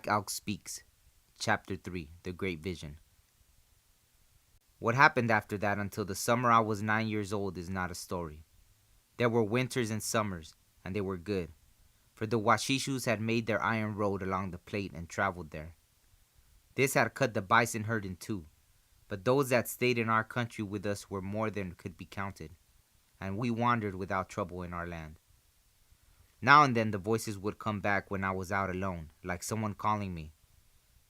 Black Elk Speaks, Chapter 3, The Great Vision. What happened after that until the summer I was 9 years old is not a story. There were winters and summers, and they were good, for the Sioux had made their iron road along the Plate and traveled there. This had cut the bison herd in two, but those that stayed in our country with us were more than could be counted, and we wandered without trouble in our land. Now and then the voices would come back when I was out alone, like someone calling me,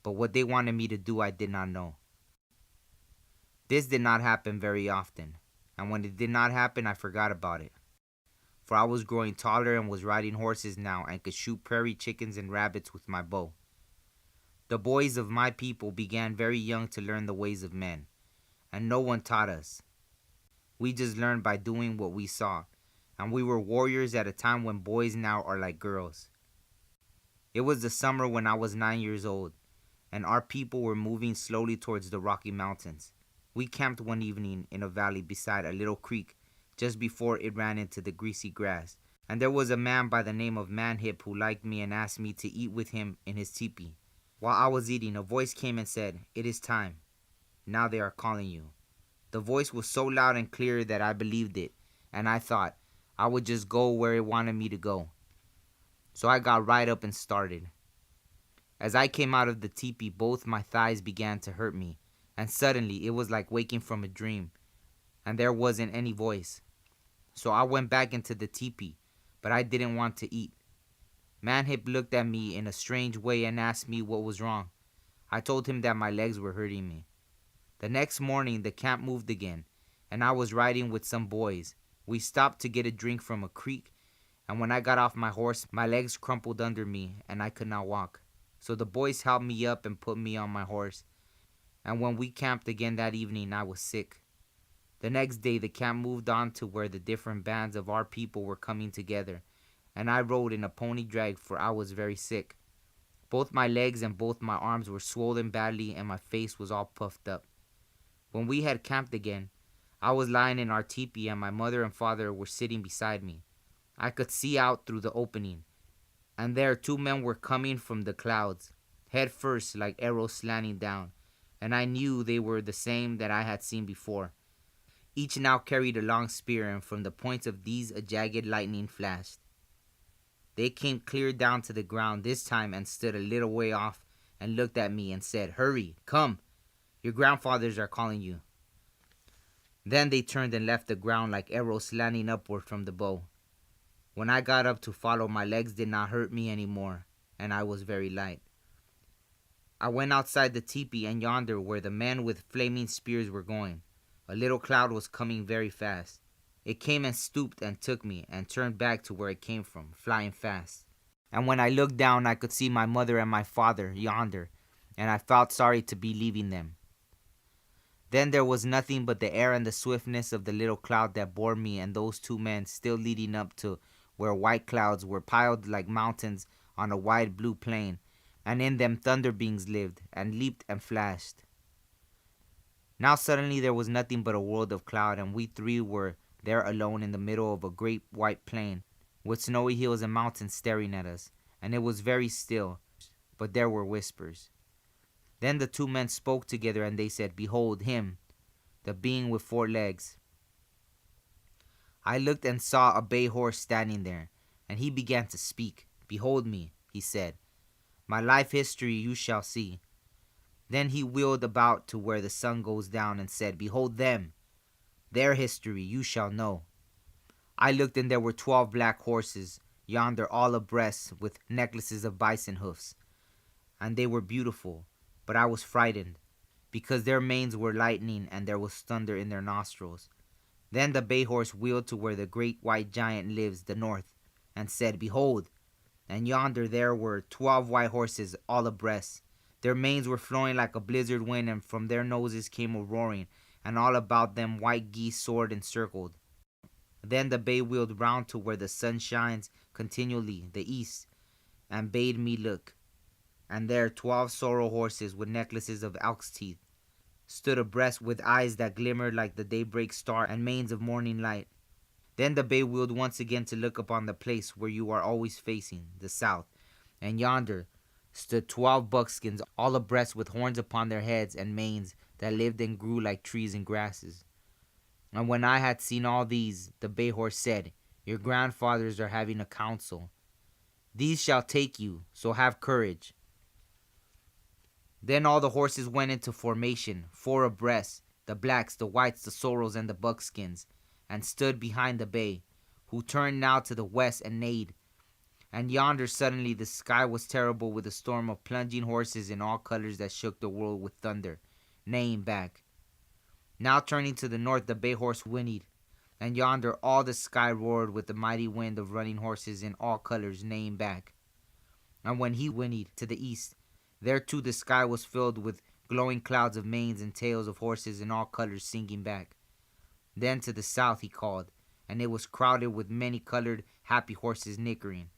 but what they wanted me to do I did not know. This did not happen very often, and when it did not happen I forgot about it, for I was growing taller and was riding horses now and could shoot prairie chickens and rabbits with my bow. The boys of my people began very young to learn the ways of men, and no one taught us. We just learned by doing what we saw, and we were warriors at a time when boys now are like girls. It was the summer when I was 9 years old, and our people were moving slowly towards the Rocky Mountains. We camped one evening in a valley beside a little creek just before it ran into the greasy grass, and there was a man by the name of Manhip who liked me and asked me to eat with him in his teepee. While I was eating, a voice came and said, "It is time. Now they are calling you." The voice was so loud and clear that I believed it, and I thought I would just go where it wanted me to go. So I got right up and started. As I came out of the teepee, both my thighs began to hurt me, and suddenly it was like waking from a dream, and there wasn't any voice. So I went back into the teepee, but I didn't want to eat. Manhip looked at me in a strange way and asked me what was wrong. I told him that my legs were hurting me. The next morning the camp moved again, and I was riding with some boys. We stopped to get a drink from a creek, and when I got off my horse, my legs crumpled under me and I could not walk. So the boys helped me up and put me on my horse, and when we camped again that evening, I was sick. The next day the camp moved on to where the different bands of our people were coming together, and I rode in a pony drag, for I was very sick. Both my legs and both my arms were swollen badly, and my face was all puffed up. When we had camped again, I was lying in our teepee and my mother and father were sitting beside me. I could see out through the opening, and there 2 men were coming from the clouds, head first like arrows slanting down, and I knew they were the same that I had seen before. Each now carried a long spear, and from the points of these a jagged lightning flashed. They came clear down to the ground this time and stood a little way off and looked at me and said, "Hurry, come, your grandfathers are calling you." Then they turned and left the ground like arrows slanting upward from the bow. When I got up to follow, my legs did not hurt me anymore, and I was very light. I went outside the teepee, and yonder, where the men with flaming spears were going, a little cloud was coming very fast. It came and stooped and took me and turned back to where it came from, flying fast. And when I looked down, I could see my mother and my father yonder, and I felt sorry to be leaving them. Then there was nothing but the air and the swiftness of the little cloud that bore me and those 2 men, still leading up to where white clouds were piled like mountains on a wide blue plain, and in them thunder beings lived and leaped and flashed. Now suddenly there was nothing but a world of cloud, and we 3 were there alone in the middle of a great white plain, with snowy hills and mountains staring at us, and it was very still, but there were whispers. Then the 2 men spoke together, and they said, "Behold him, the being with 4 legs." I looked and saw a bay horse standing there, and he began to speak. "Behold me," he said. "My life history you shall see." Then he wheeled about to where the sun goes down and said, "Behold them, their history you shall know." I looked, and there were 12 black horses yonder, all abreast, with necklaces of bison hoofs, and they were beautiful. But I was frightened, because their manes were lightning and there was thunder in their nostrils. Then the bay horse wheeled to where the great white giant lives, the north, and said, "Behold," and yonder there were 12 white horses all abreast. Their manes were flowing like a blizzard wind, and from their noses came a roaring, and all about them white geese soared and circled. Then the bay wheeled round to where the sun shines continually, the east, and bade me look. And there 12 sorrel horses with necklaces of elk's teeth stood abreast, with eyes that glimmered like the daybreak star and manes of morning light. Then the bay wheeled once again to look upon the place where you are always facing, the south, and yonder stood 12 buckskins, all abreast with horns upon their heads and manes, that lived and grew like trees and grasses. And when I had seen all these, the bay horse said, Your grandfathers are having a council. These shall take you, so have courage. Then all the horses went into formation, 4 abreast, the blacks, the whites, the sorrels, and the buckskins, and stood behind the bay, who turned now to the west and neighed. And yonder suddenly the sky was terrible with a storm of plunging horses in all colors that shook the world with thunder, neighing back. Now turning to the north, the bay horse whinnied, and yonder all the sky roared with the mighty wind of running horses in all colors, neighing back. And when he whinnied to the east, there too the sky was filled with glowing clouds of manes and tails of horses in all colors singing back. Then to the south he called, and it was crowded with many colored, happy horses nickering.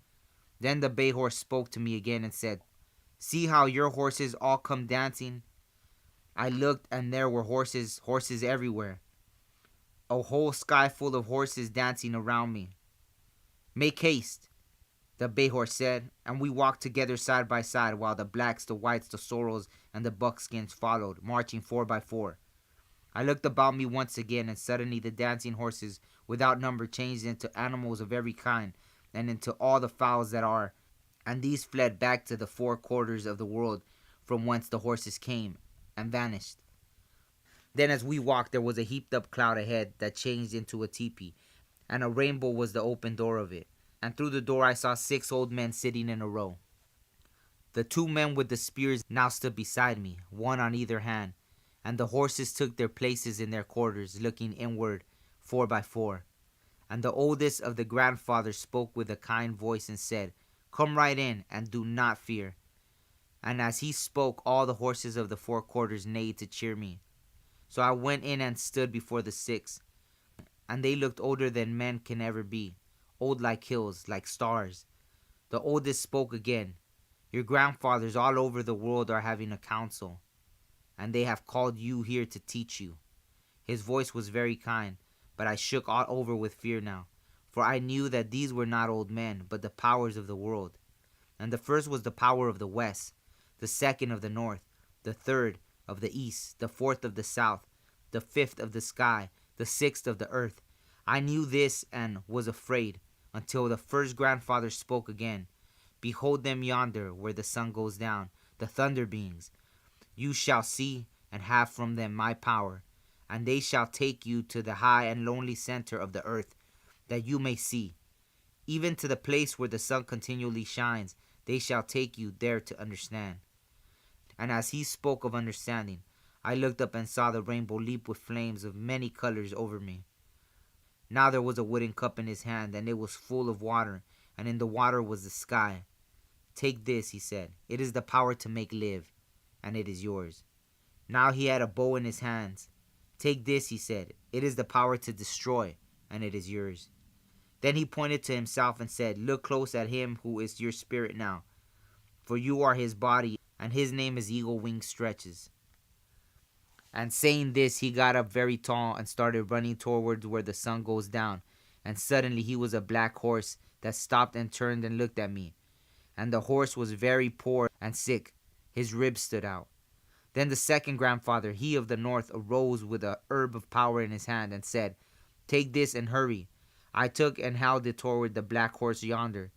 Then the bay horse spoke to me again and said, See how your horses all come dancing? I looked, and there were horses everywhere. A whole sky full of horses dancing around me. Make haste, the bay horse said, and we walked together side by side, while the blacks, the whites, the sorrels, and the buckskins followed, marching 4 by 4. I looked about me once again, and suddenly the dancing horses without number changed into animals of every kind, and into all the fowls that are, and these fled back to the 4 quarters of the world from whence the horses came, and vanished. Then as we walked, there was a heaped up cloud ahead that changed into a teepee, and a rainbow was the open door of it. And through the door I saw 6 old men sitting in a row. The 2 men with the spears now stood beside me, 1 on either hand, and the horses took their places in their quarters, looking inward 4 by 4. And the oldest of the grandfathers spoke with a kind voice and said, Come right in, and do not fear. And as he spoke, all the horses of the 4 quarters neighed to cheer me. So I went in and stood before the 6, and they looked older than men can ever be, old like hills, like stars. The oldest spoke again, Your grandfathers all over the world are having a council, and they have called you here to teach you. His voice was very kind, but I shook all over with fear now, for I knew that these were not old men, but the powers of the world. And the first was the power of the west, the second of the north, the third of the east, the fourth of the south, the fifth of the sky, the 6th of the earth. I knew this and was afraid, until the first grandfather spoke again. Behold them yonder, where the sun goes down, the thunder beings. You shall see and have from them my power, and they shall take you to the high and lonely center of the earth, that you may see. Even to the place where the sun continually shines, they shall take you there to understand. And as he spoke of understanding, I looked up and saw the rainbow leap with flames of many colors over me. Now there was a wooden cup in his hand, and it was full of water, and in the water was the sky. Take this, he said. It is the power to make live, and it is yours. Now he had a bow in his hands. Take this, he said. It is the power to destroy, and it is yours. Then he pointed to himself and said, Look close at him who is your spirit now, for you are his body, and his name is Eagle Wing Stretches. And saying this, he got up very tall and started running towards where the sun goes down. And suddenly he was a black horse that stopped and turned and looked at me. And the horse was very poor and sick. His ribs stood out. Then the second grandfather, he of the north, arose with a herb of power in his hand and said, Take this and hurry. I took and held it toward the black horse yonder.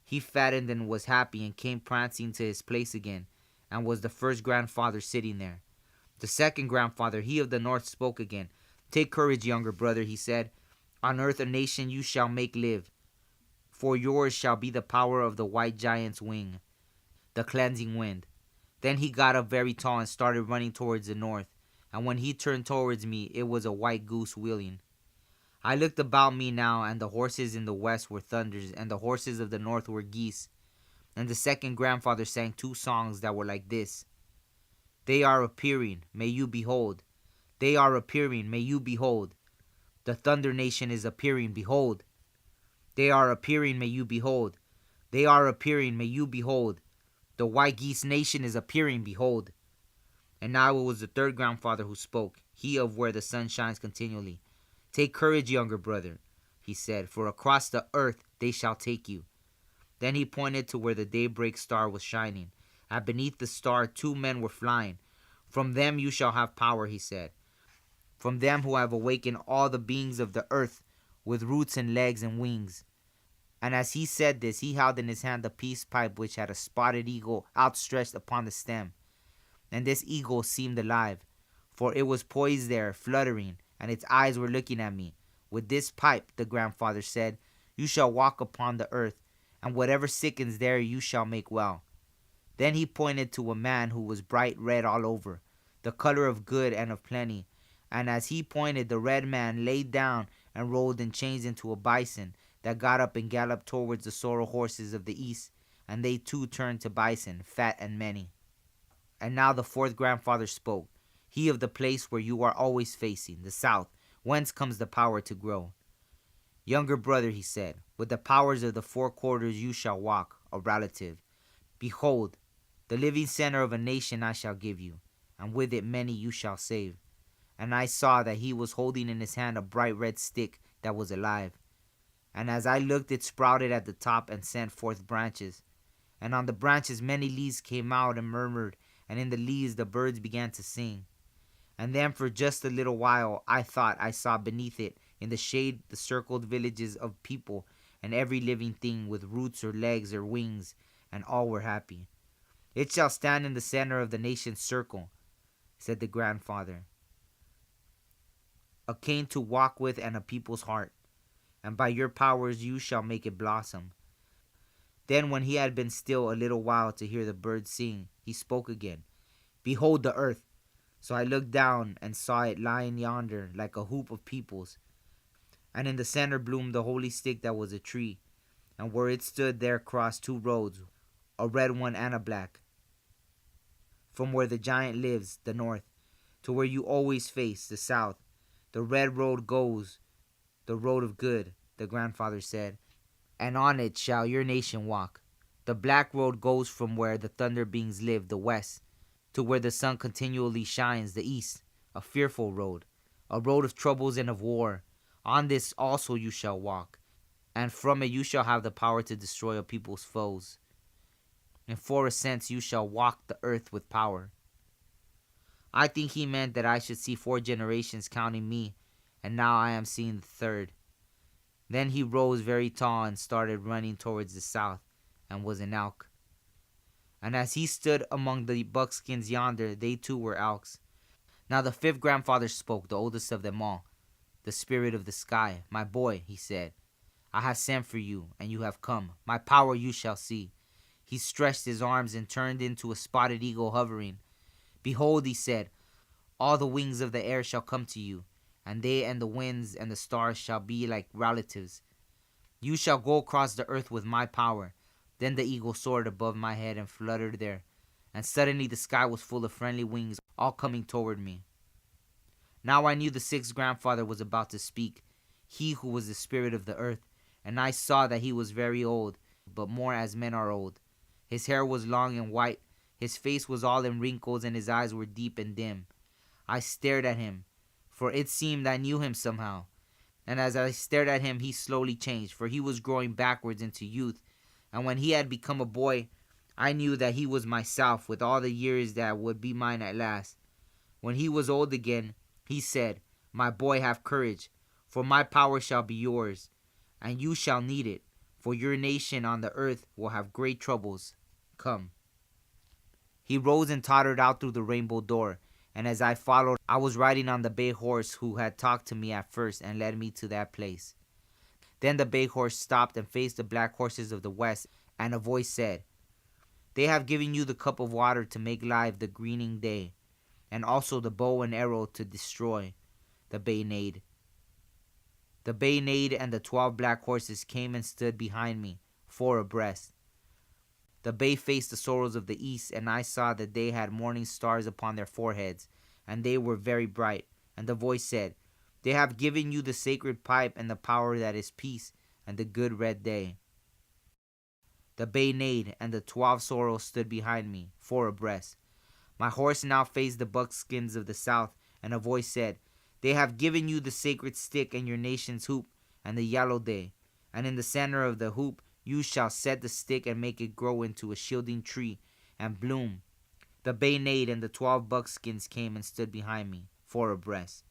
He fattened and was happy and came prancing to his place again, and was the first grandfather sitting there. The second grandfather, he of the north, spoke again. Take courage, younger brother, he said. On earth a nation you shall make live, for yours shall be the power of the white giant's wing, the cleansing wind. Then he got up very tall and started running towards the north, and when he turned towards me, it was a white goose wheeling. I looked about me now, and the horses in the west were thunders, and the horses of the north were geese. And the second grandfather sang 2 songs that were like this. They are appearing, may you behold. They are appearing, may you behold. The thunder nation is appearing, behold. They are appearing, may you behold. They are appearing, may you behold. The white geese nation is appearing, behold. And now it was the third grandfather who spoke, he of where the sun shines continually. Take courage, younger brother, he said, for across the earth they shall take you. Then he pointed to where the daybreak star was shining, and beneath the star 2 men were flying. From them you shall have power, he said. From them who have awakened all the beings of the earth with roots and legs and wings. And as he said this, he held in his hand a peace pipe which had a spotted eagle outstretched upon the stem. And this eagle seemed alive, for it was poised there, fluttering, and its eyes were looking at me. With this pipe, the grandfather said, you shall walk upon the earth, and whatever sickens there you shall make well. Then he pointed to a man who was bright red all over, the color of good and of plenty. And as he pointed, the red man laid down and rolled and changed into a bison that got up and galloped towards the sorrel horses of the east, and they too turned to bison, fat and many. And now the 4th grandfather spoke, he of the place where you are always facing, the south, whence comes the power to grow. Younger brother, he said, with the powers of the 4 quarters you shall walk, a relative. Behold, the living center of a nation I shall give you, and with it many you shall save. And I saw that he was holding in his hand a bright red stick that was alive. And as I looked, it sprouted at the top and sent forth branches. And on the branches many leaves came out and murmured, and in the leaves the birds began to sing. And then for just a little while I thought I saw beneath it, in the shade, the circled villages of people, and every living thing with roots or legs or wings, and all were happy. It shall stand in the center of the nation's circle, said the grandfather, a cane to walk with and a people's heart, and by your powers you shall make it blossom. Then when he had been still a little while to hear the birds sing, he spoke again. Behold the earth. So I looked down and saw it lying yonder like a hoop of peoples. And in the center bloomed the holy stick that was a tree, and where it stood there crossed 2 roads, a red one and a black. From where the giant lives, the north, to where you always face, the south, the red road goes, the road of good, the grandfather said, and on it shall your nation walk. The black road goes from where the thunder beings live, the west, to where the sun continually shines, the east, a fearful road, a road of troubles and of war. On this also you shall walk, and from it you shall have the power to destroy a people's foes. And for a sense you shall walk the earth with power. I think he meant that I should see 4 generations counting me, and now I am seeing the 3rd. Then he rose very tall and started running towards the south, and was an elk. And as he stood among the buckskins yonder, they too were elks. Now the 5th grandfather spoke, the oldest of them all, the spirit of the sky. My boy, he said, I have sent for you, and you have come. My power you shall see. He stretched his arms and turned into a spotted eagle hovering. Behold, he said, all the wings of the air shall come to you, and they and the winds and the stars shall be like relatives. You shall go across the earth with my power. Then the eagle soared above my head and fluttered there, and suddenly the sky was full of friendly wings, all coming toward me. Now I knew the 6th grandfather was about to speak, he who was the spirit of the earth, and I saw that he was very old, but more as men are old. His hair was long and white, his face was all in wrinkles, and his eyes were deep and dim. I stared at him, for it seemed I knew him somehow. And as I stared at him, he slowly changed, for he was growing backwards into youth. And when he had become a boy, I knew that he was myself, with all the years that would be mine at last. When he was old again, he said, My boy, have courage, for my power shall be yours, and you shall need it, for your nation on the earth will have great troubles. Come. He rose and tottered out through the rainbow door, and as I followed, I was riding on the bay horse who had talked to me at first and led me to that place. Then the bay horse stopped and faced the black horses of the west, and a voice said, They have given you the cup of water to make live the greening day, and also the bow and arrow to destroy. The bay neighed. The bay neighed, and the 12 black horses came and stood behind me, 4 abreast. The bay faced the sorrows of the east, and I saw that they had morning stars upon their foreheads, and they were very bright. And the voice said, They have given you the sacred pipe and the power that is peace, and the good red day. The bay neighed, and the 12 sorrels stood behind me, 4 abreast. My horse now faced the buckskins of the south, and a voice said, They have given you the sacred stick and your nation's hoop, and the yellow day. And in the center of the hoop you shall set the stick and make it grow into a shielding tree, and bloom. The bay neighed, and the 12 buckskins came and stood behind me, 4 abreast.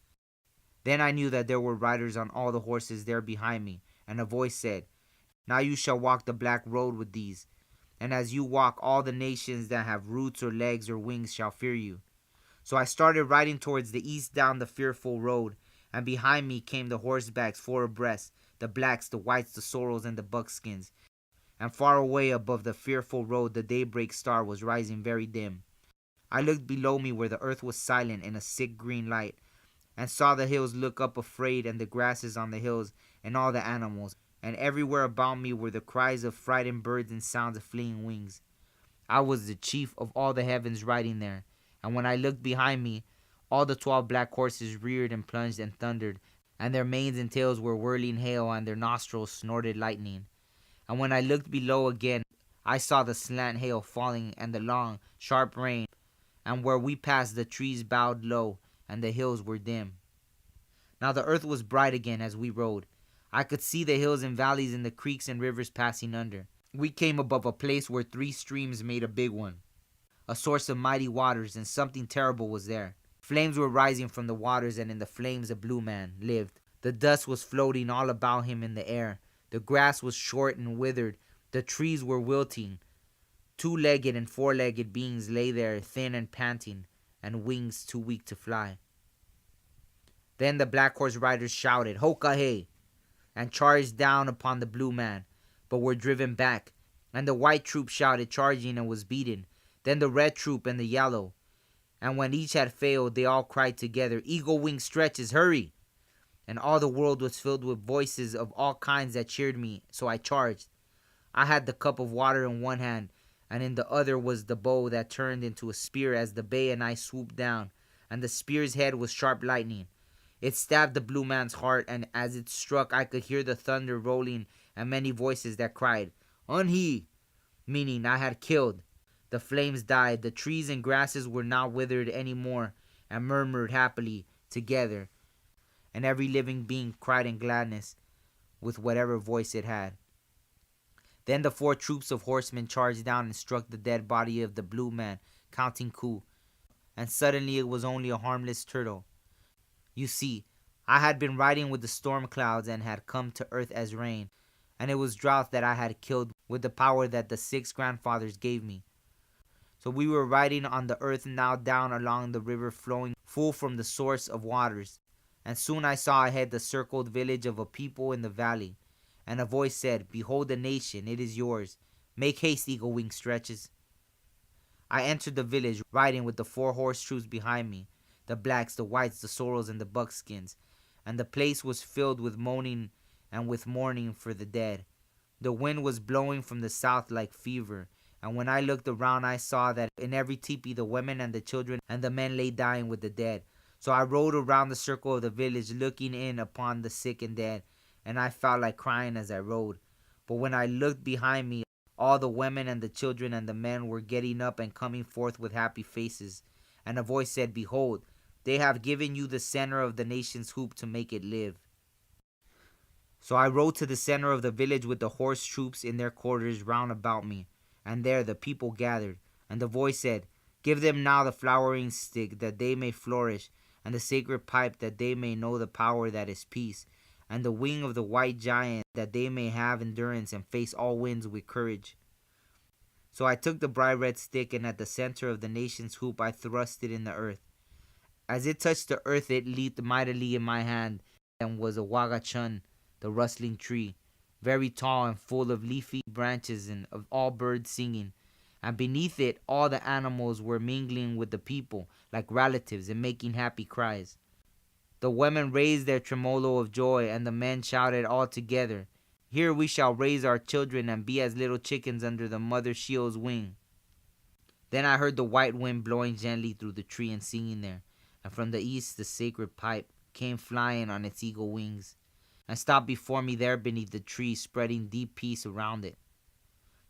Then I knew that there were riders on all the horses there behind me, and a voice said, Now you shall walk the black road with these, and as you walk, all the nations that have roots or legs or wings shall fear you. So I started riding towards the east down the fearful road, and behind me came the horsebacks 4 abreast, the blacks, the whites, the sorrels, and the buckskins. And far away above the fearful road the daybreak star was rising very dim. I looked below me where the earth was silent in a sick green light, and saw the hills look up afraid, and the grasses on the hills, and all the animals, and everywhere about me were the cries of frightened birds and sounds of fleeing wings. I was the chief of all the heavens riding there, and when I looked behind me, all the 12 black horses reared and plunged and thundered, and their manes and tails were whirling hail, and their nostrils snorted lightning. And when I looked below again, I saw the slant hail falling, and the long, sharp rain, and where we passed the trees bowed low, and the hills were dim. Now the earth was bright again as we rode. I could see the hills and valleys and the creeks and rivers passing under. We came above a place where 3 streams made a big one, a source of mighty waters, and something terrible was there. Flames were rising from the waters, and in the flames a blue man lived. The dust was floating all about him in the air. The grass was short and withered. The trees were wilting. 2-legged and 4-legged beings lay there, thin and panting, and wings too weak to fly. Then the black horse riders shouted, Heyoka hey, and charged down upon the blue man, but were driven back. And the white troop shouted, charging, and was beaten. Then the red troop and the yellow. And when each had failed, they all cried together, Eagle wing stretches, hurry! And all the world was filled with voices of all kinds that cheered me, so I charged. I had the cup of water in one hand, and in the other was the bow that turned into a spear as the bay and I swooped down, and the spear's head was sharp lightning. It stabbed the blue man's heart, and as it struck I could hear the thunder rolling and many voices that cried, Unhi! Meaning I had killed. The flames died, the trees and grasses were not withered any more, and murmured happily together, and every living being cried in gladness with whatever voice it had. Then the 4 troops of horsemen charged down and struck the dead body of the blue man, counting coup, and suddenly it was only a harmless turtle. You see, I had been riding with the storm clouds and had come to earth as rain, and it was drought that I had killed with the power that the 6 grandfathers gave me. So we were riding on the earth now down along the river flowing full from the source of waters, and soon I saw ahead the circled village of a people in the valley. And a voice said, Behold the nation, it is yours. Make haste, eagle wing stretches. I entered the village, riding with the 4 horse troops behind me, the blacks, the whites, the sorrels, and the buckskins. And the place was filled with moaning and with mourning for the dead. The wind was blowing from the south like fever. And when I looked around, I saw that in every teepee the women and the children and the men lay dying with the dead. So I rode around the circle of the village, looking in upon the sick and dead, and I felt like crying as I rode. But when I looked behind me, all the women and the children and the men were getting up and coming forth with happy faces. And a voice said, Behold, they have given you the center of the nation's hoop to make it live. So I rode to the center of the village with the horse troops in their quarters round about me, and there the people gathered. And the voice said, Give them now the flowering stick, that they may flourish, and the sacred pipe, that they may know the power that is peace, and the wing of the white giant, that they may have endurance and face all winds with courage. So I took the bright red stick, and at the center of the nation's hoop I thrust it in the earth. As it touched the earth, it leaped mightily in my hand, and was a wakļáŋ, the rustling tree, very tall and full of leafy branches and of all birds singing. And beneath it all the animals were mingling with the people like relatives and making happy cries. The women raised their tremolo of joy, and the men shouted all together, Here we shall raise our children and be as little chickens under the mother Sioux' wing. Then I heard the white wind blowing gently through the tree and singing there, and from the east the sacred pipe came flying on its eagle wings, and stopped before me there beneath the tree, spreading deep peace around it.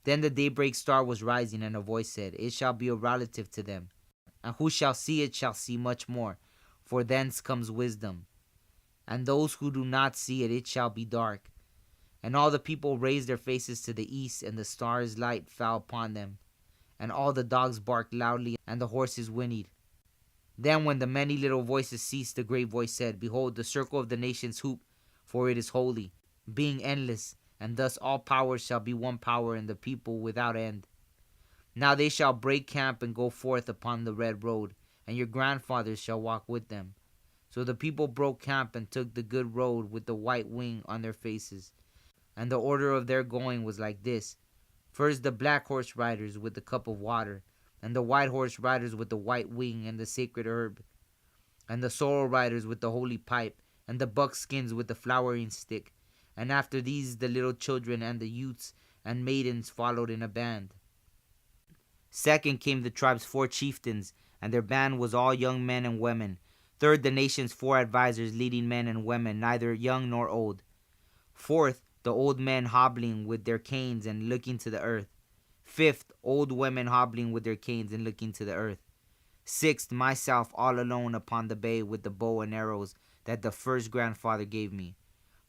Then the daybreak star was rising, and a voice said, It shall be a relative to them, and who shall see it shall see much more, for thence comes wisdom. And those who do not see it, it shall be dark. And all the people raised their faces to the east, and the star's light fell upon them. and all the dogs barked loudly, and the horses whinnied. Then when the many little voices ceased, the great voice said, Behold, the circle of the nations hoop, for it is holy, being endless, and thus all powers shall be one power, and the people without end. Now they shall break camp and go forth upon the red road, and your grandfathers shall walk with them. So the people broke camp and took the good road with the white wing on their faces. And the order of their going was like this. First the black horse riders with the cup of water, and the white horse riders with the white wing and the sacred herb, and the sorrel riders with the holy pipe, and the buckskins with the flowering stick. And after these the little children and the youths and maidens followed in a band. Second came the tribe's 4 chieftains, and their band was all young men and women. Third, the nation's 4 advisors, leading men and women, neither young nor old. Fourth, the old men hobbling with their canes and looking to the earth. Fifth, old women hobbling with their canes and looking to the earth. Sixth, myself all alone upon the bay with the bow and arrows that the first grandfather gave me.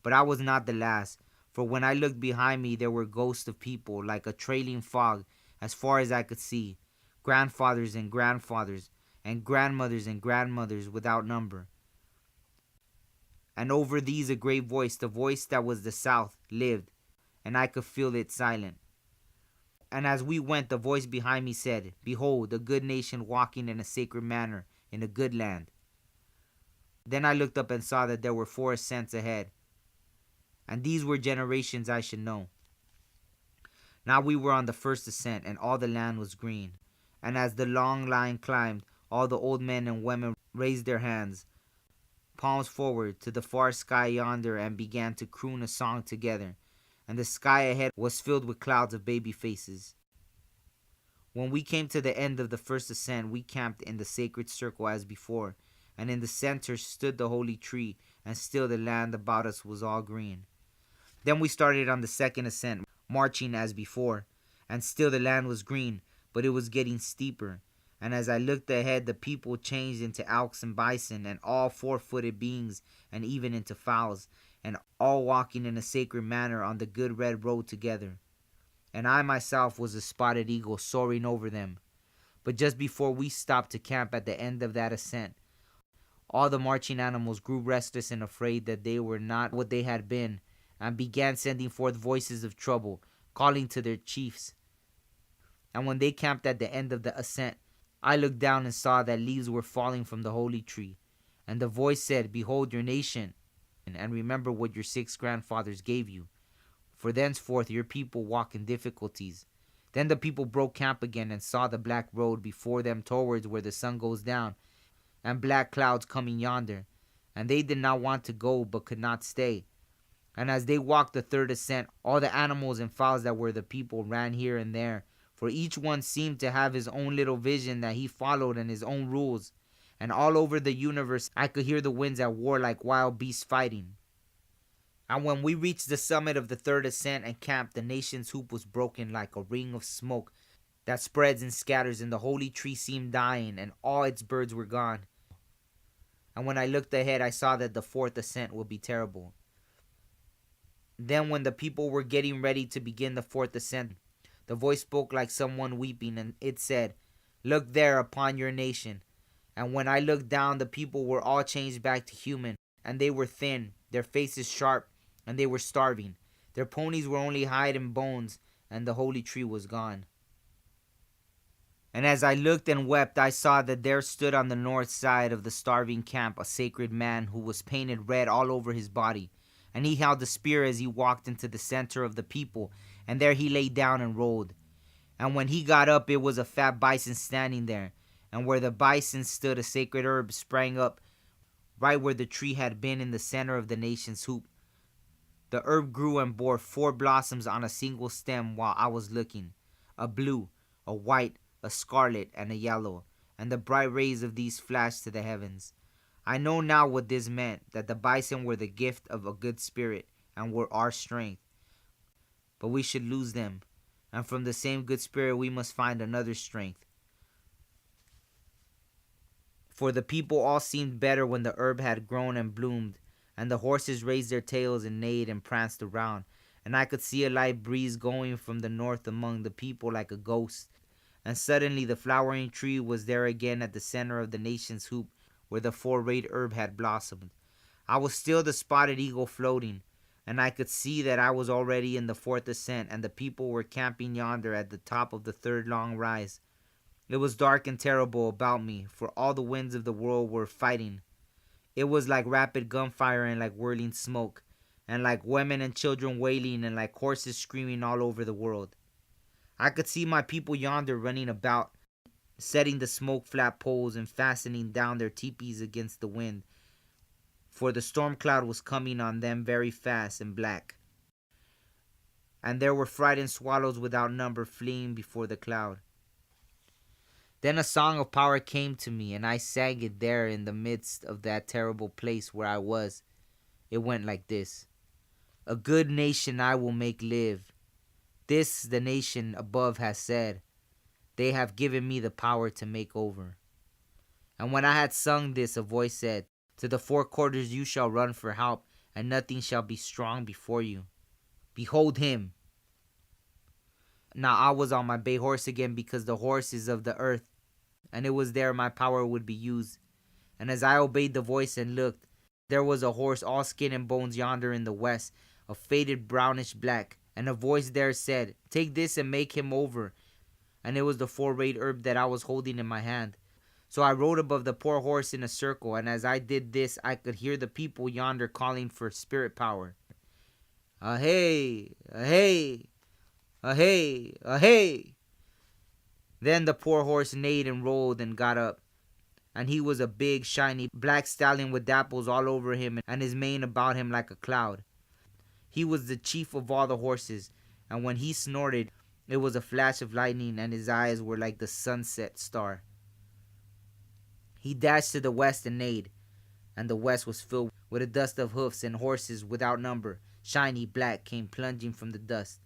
But I was not the last, for when I looked behind me there were ghosts of people like a trailing fog as far as I could see, grandfathers and grandfathers, and grandmothers and grandmothers without number. And over these a great voice, the voice that was the South, lived, and I could feel it silent. And as we went, the voice behind me said, Behold, a good nation walking in a sacred manner, in a good land. Then I looked up and saw that there were 4 ascents ahead, and these were generations I should know. Now we were on the first ascent, and all the land was green. And as the long line climbed, all the old men and women raised their hands, palms forward, to the far sky yonder, and began to croon a song together. And the sky ahead was filled with clouds of baby faces. When we came to the end of the first ascent, we camped in the sacred circle as before, and in the center stood the holy tree, and still the land about us was all green. Then we started on the second ascent, marching as before, and still the land was green, but it was getting steeper. And as I looked ahead, the people changed into elks and bison, and all 4-footed beings, and even into fowls, and all walking in a sacred manner on the good red road together. And I myself was a spotted eagle soaring over them. But just before we stopped to camp at the end of that ascent, all the marching animals grew restless and afraid that they were not what they had been, and began sending forth voices of trouble, calling to their chiefs. And when they camped at the end of the ascent, I looked down and saw that leaves were falling from the holy tree. And the voice said, Behold your nation, and remember what your 6 grandfathers gave you. For thenceforth your people walk in difficulties. Then the people broke camp again and saw the black road before them towards where the sun goes down, and black clouds coming yonder. And they did not want to go, but could not stay. And as they walked the third ascent, all the animals and fowls that were the people ran here and there, for each one seemed to have his own little vision that he followed and his own rules. And all over the universe I could hear the winds at war like wild beasts fighting. And when we reached the summit of the third ascent and camped, the nation's hoop was broken like a ring of smoke that spreads and scatters, and the holy tree seemed dying, and all its birds were gone. And when I looked ahead, I saw that the fourth ascent would be terrible. Then when the people were getting ready to begin the fourth ascent, the voice spoke like someone weeping, and it said, Look there upon your nation. And when I looked down, the people were all changed back to human, and they were thin, their faces sharp, and they were starving. Their ponies were only hide and bones, and the holy tree was gone. And as I looked and wept, I saw that there stood on the north side of the starving camp a sacred man who was painted red all over his body. And he held a spear as he walked into the center of the people, and there he lay down and rolled. And when he got up, it was a fat bison standing there. And where the bison stood, a sacred herb sprang up, right where the tree had been in the center of the nation's hoop. The herb grew and bore 4 blossoms on a single stem while I was looking, a blue, a white, a scarlet, and a yellow, and the bright rays of these flashed to the heavens. I know now what this meant, that the bison were the gift of a good spirit and were our strength. But we should lose them, and from the same good spirit we must find another strength. For the people all seemed better when the herb had grown and bloomed, and the horses raised their tails and neighed and pranced around, and I could see a light breeze going from the north among the people like a ghost, and suddenly the flowering tree was there again at the center of the nation's hoop where the four-rayed herb had blossomed. I was still the spotted eagle floating, and I could see that I was already in the fourth ascent, and the people were camping yonder at the top of the third long rise. It was dark and terrible about me, for all the winds of the world were fighting. It was like rapid gunfire and like whirling smoke, and like women and children wailing, and like horses screaming all over the world. I could see my people yonder running about, setting the smoke flat poles and fastening down their teepees against the wind, for the storm cloud was coming on them very fast and black. And there were frightened swallows without number fleeing before the cloud. Then a song of power came to me, and I sang it there in the midst of that terrible place where I was. It went like this: A good nation I will make live. This the nation above has said. They have given me the power to make over. And when I had sung this, a voice said, To the four quarters you shall run for help, and nothing shall be strong before you. Behold him. Now I was on my bay horse again, because the horse is of the earth, and it was there my power would be used. And as I obeyed the voice and looked, there was a horse all skin and bones yonder in the west, a faded brownish black. And a voice there said, Take this and make him over. And it was the four-rayed herb that I was holding in my hand. So I rode above the poor horse in a circle, and as I did this, I could hear the people yonder calling for spirit power. Ahey, ahey, ahey, ahey. Then the poor horse neighed and rolled and got up. And he was a big, shiny, black stallion with dapples all over him, and his mane about him like a cloud. He was the chief of all the horses, and when he snorted, it was a flash of lightning, and his eyes were like the sunset star. He dashed to the west and neighed, and the west was filled with a dust of hoofs, and horses without number, shiny black, came plunging from the dust.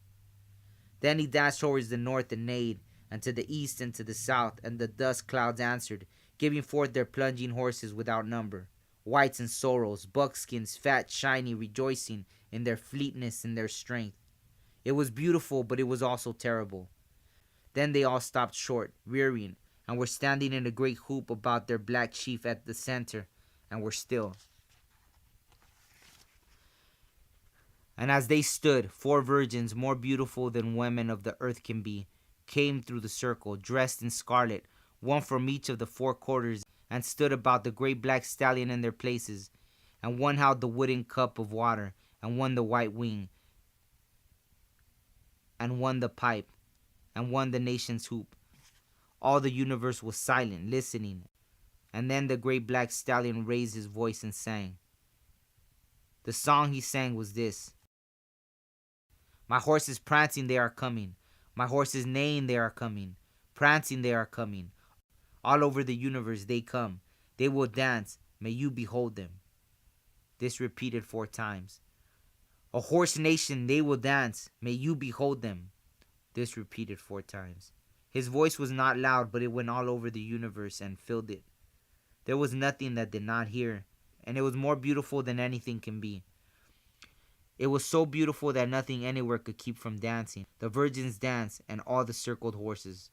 Then he dashed towards the north and neighed, and to the east and to the south, and the dust clouds answered, giving forth their plunging horses without number, whites and sorrels, buckskins, fat, shiny, rejoicing in their fleetness and their strength. It was beautiful, but it was also terrible. Then they all stopped short, rearing, and were standing in a great hoop about their black chief at the center, and were still. And as they stood, 4 virgins, more beautiful than women of the earth can be, came through the circle, dressed in scarlet, one from each of the 4 quarters, and stood about the great black stallion in their places, and one held the wooden cup of water, and one the white wing, and one the pipe, and one the nation's hoop. All the universe was silent, listening, and then the great black stallion raised his voice and sang. The song he sang was this: My horse is prancing, they are coming. My horse is neighing, they are coming. Prancing, they are coming. All over the universe they come. They will dance, may you behold them. This repeated 4 times. A horse nation, they will dance, may you behold them. This repeated 4 times. His voice was not loud, but it went all over the universe and filled it. There was nothing that did not hear, and it was more beautiful than anything can be. It was so beautiful that nothing anywhere could keep from dancing. The virgins danced, and all the circled horses.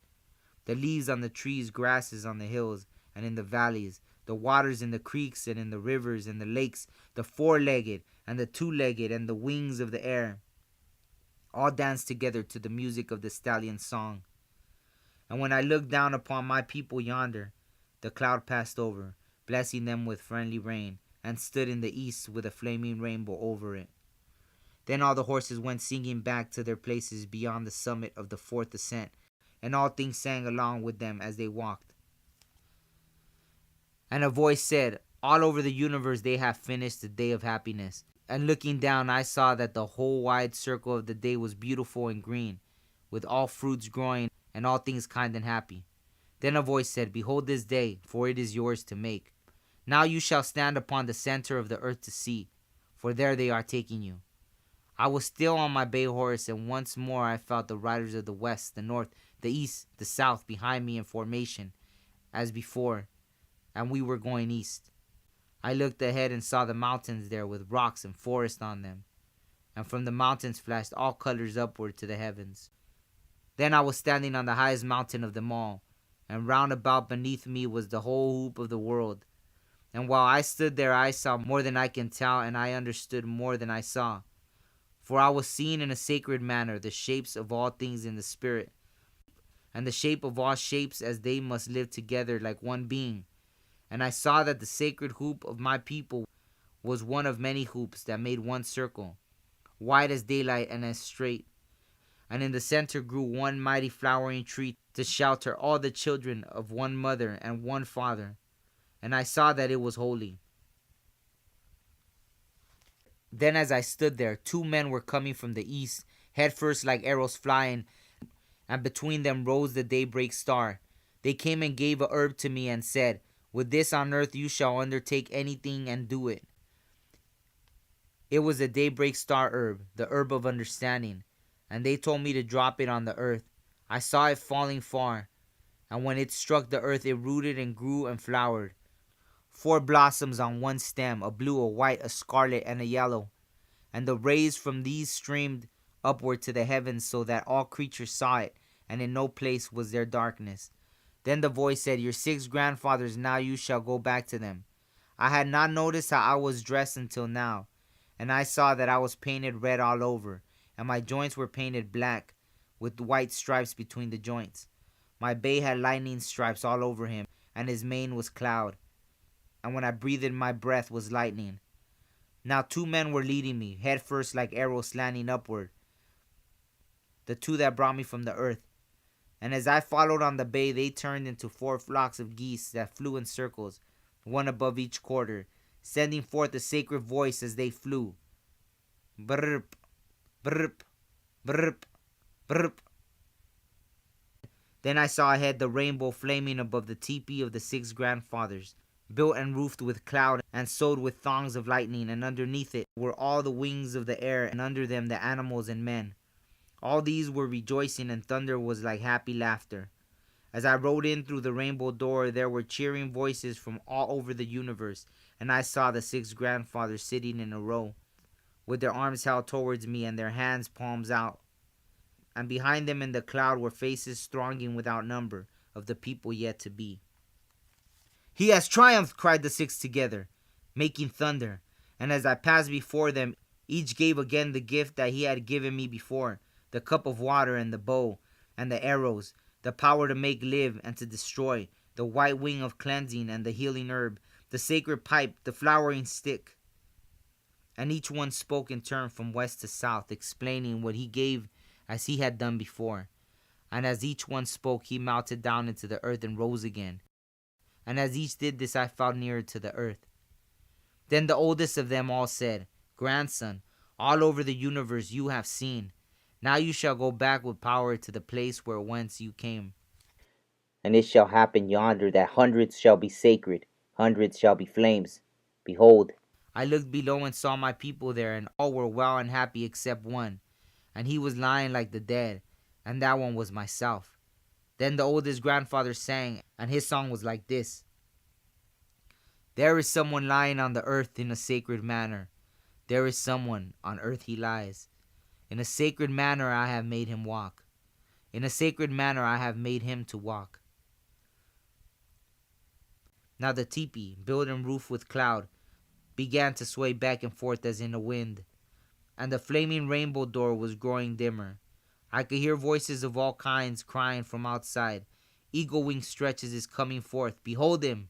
The leaves on the trees, grasses on the hills and in the valleys, the waters in the creeks and in the rivers and the lakes, the 4-legged and the 2-legged and the wings of the air, all danced together to the music of the stallion's song. And when I looked down upon my people yonder, the cloud passed over, blessing them with friendly rain, and stood in the east with a flaming rainbow over it. Then all the horses went singing back to their places beyond the summit of the 4th ascent, and all things sang along with them as they walked. And a voice said, All over the universe they have finished the day of happiness. And looking down, I saw that the whole wide circle of the day was beautiful and green, with all fruits growing and all things kind and happy. Then a voice said, Behold this day, for it is yours to make. Now you shall stand upon the center of the earth to see, for there they are taking you. I was still on my bay horse, and once more I felt the riders of the west, the north, the east, the south behind me in formation, as before, and we were going east. I looked ahead and saw the mountains there with rocks and forest on them, and from the mountains flashed all colors upward to the heavens. Then I was standing on the highest mountain of them all, and round about beneath me was the whole hoop of the world. And while I stood there, I saw more than I can tell, and I understood more than I saw. For I was seeing in a sacred manner the shapes of all things in the spirit, and the shape of all shapes as they must live together like one being. And I saw that the sacred hoop of my people was one of many hoops that made one circle, wide as daylight and as straight. And in the center grew one mighty flowering tree to shelter all the children of one mother and one father. And I saw that it was holy. Then as I stood there, 2 men were coming from the east, headfirst like arrows flying, and between them rose the daybreak star. They came and gave a herb to me and said, "With this on earth you shall undertake anything and do it." It was the daybreak star herb, the herb of understanding. And they told me to drop it on the earth. I saw it falling far, and when it struck the earth, it rooted and grew and flowered. 4 blossoms on one stem, a blue, a white, a scarlet, and a yellow. And the rays from these streamed upward to the heavens, so that all creatures saw it, and in no place was there darkness. Then the voice said, "Your 6 grandfathers, now you shall go back to them." I had not noticed how I was dressed until now, and I saw that I was painted red all over, and my joints were painted black, with white stripes between the joints. My bay had lightning stripes all over him, and his mane was cloud, and when I breathed my breath was lightning. Now 2 men were leading me, head first like arrows slanting upward, the 2 that brought me from the earth. And as I followed on the bay, they turned into 4 flocks of geese that flew in circles, one above each quarter, sending forth a sacred voice as they flew. Brrp, brrp, brrp, brrp. Then I saw ahead the rainbow flaming above the teepee of the 6 grandfathers, built and roofed with cloud and sewed with thongs of lightning, and underneath it were all the wings of the air, and under them the animals and men. All these were rejoicing, and thunder was like happy laughter. As I rode in through the rainbow door, there were cheering voices from all over the universe, and I saw the 6 grandfathers sitting in a row, with their arms held towards me and their hands palms out. And behind them in the cloud were faces thronging without number of the people yet to be. "He has triumphed," cried the 6 together, making thunder. And as I passed before them, each gave again the gift that he had given me before, the cup of water and the bow and the arrows, the power to make live and to destroy, the white wing of cleansing and the healing herb, the sacred pipe, the flowering stick. And each one spoke in turn from west to south, explaining what he gave as he had done before. And as each one spoke, he melted down into the earth and rose again. And as each did this, I fell nearer to the earth. Then the oldest of them all said, "Grandson, all over the universe you have seen. Now you shall go back with power to the place where whence you came. And it shall happen yonder that hundreds shall be sacred, hundreds shall be flames. Behold." I looked below and saw my people there, and all were well and happy except one, and he was lying like the dead, and that one was myself. Then the oldest grandfather sang, and his song was like this: "There is someone lying on the earth in a sacred manner. There is someone on earth he lies. In a sacred manner I have made him walk. In a sacred manner I have made him to walk." Now the teepee, built and roofed with cloud, began to sway back and forth as in a wind, and the flaming rainbow door was growing dimmer. I could hear voices of all kinds crying from outside. "Eagle wing stretches is coming forth. Behold him!"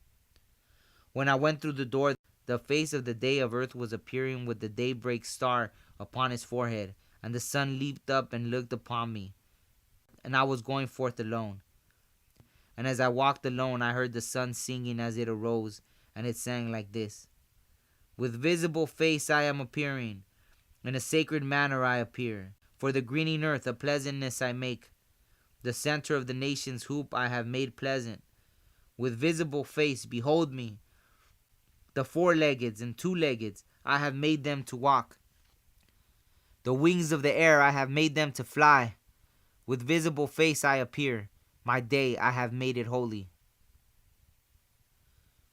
When I went through the door, the face of the day of earth was appearing with the daybreak star upon his forehead, and the sun leaped up and looked upon me, and I was going forth alone. And as I walked alone, I heard the sun singing as it arose, and it sang like this: "With visible face I am appearing, in a sacred manner I appear. For the greening earth a pleasantness I make. The center of the nation's hoop I have made pleasant. With visible face, behold me. The 4-leggeds and 2-leggeds I have made them to walk. The wings of the air I have made them to fly. With visible face I appear. My day I have made it holy."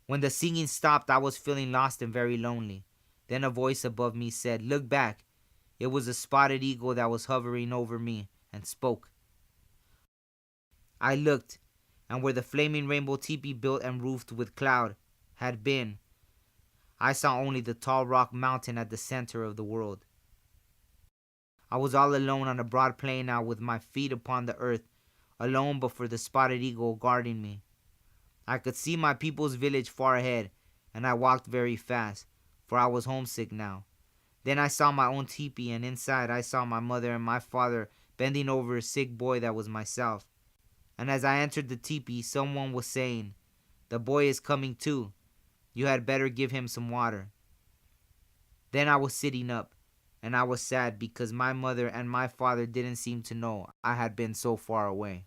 When the singing stopped, I was feeling lost and very lonely. Then a voice above me said, "Look back." It was a spotted eagle that was hovering over me and spoke. I looked, and where the flaming rainbow teepee built and roofed with cloud had been, I saw only the tall rock mountain at the center of the world. I was all alone on a broad plain now, with my feet upon the earth, alone but for the spotted eagle guarding me. I could see my people's village far ahead, and I walked very fast, for I was homesick now. Then I saw my own teepee, and inside I saw my mother and my father bending over a sick boy that was myself. And as I entered the teepee, someone was saying, "The boy is coming too. You had better give him some water." Then I was sitting up, and I was sad because my mother and my father didn't seem to know I had been so far away.